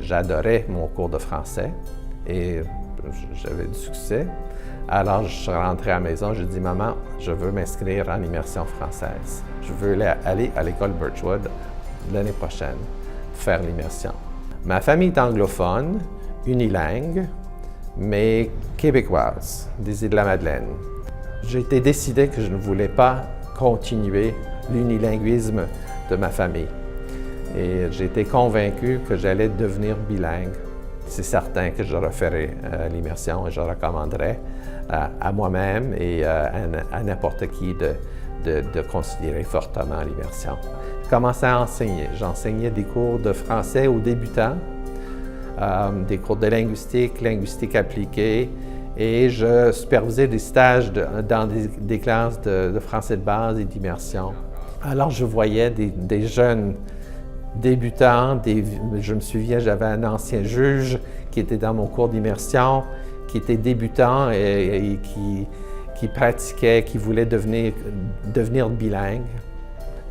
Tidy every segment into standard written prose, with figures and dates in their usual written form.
J'adorais mon cours de français et j'avais du succès. Alors, je suis rentré à la maison, j'ai dit « Maman, je veux m'inscrire en immersion française. Je veux aller à l'école Birchwood l'année prochaine pour faire l'immersion. » Ma famille est anglophone, unilingue, mais québécoise, des Îles-de-la-Madeleine. J'ai été décidé que je ne voulais pas continuer l'unilinguisme de ma famille. Et j'ai été convaincu que j'allais devenir bilingue. C'est certain que je referai l'immersion et je recommanderais à moi-même et à n'importe qui de considérer fortement l'immersion. J'ai commencé à enseigner. J'enseignais des cours de français aux débutants, des cours de linguistique appliquée, et je supervisais des stages dans des classes de français de base et d'immersion. Alors je voyais des jeunes débutants, je me souviens, j'avais un ancien juge qui était dans mon cours d'immersion, qui était débutant et qui pratiquait, qui voulait devenir bilingue.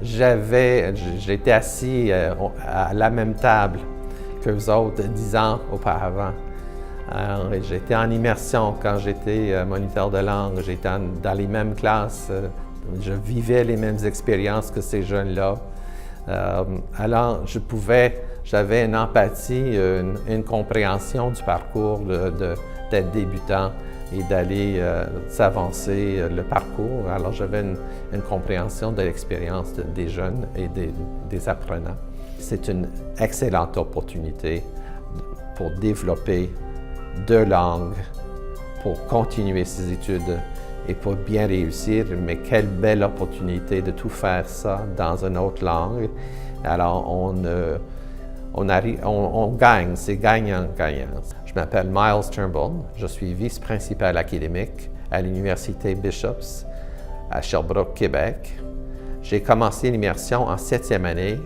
J'étais assis à la même table qu'eux autres 10 ans auparavant. J'étais en immersion quand j'étais moniteur de langue, j'étais dans les mêmes classes, je vivais les mêmes expériences que ces jeunes-là. Alors, j'avais une empathie, une compréhension du parcours d'être débutant et d'aller s'avancer le parcours. Alors, j'avais une compréhension de l'expérience des jeunes et des apprenants. C'est une excellente opportunité pour développer 2 langues, pour continuer ses études et pour bien réussir, mais quelle belle opportunité de tout faire ça dans une autre langue. Alors, on gagne, c'est gagnant-gagnant. Je m'appelle Miles Turnbull, je suis vice-principal académique à l'Université Bishops à Sherbrooke, Québec. J'ai commencé l'immersion en 7e année,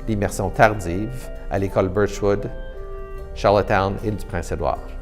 l'immersion tardive à l'école Birchwood, Charlottetown, Île-du-Prince-Édouard.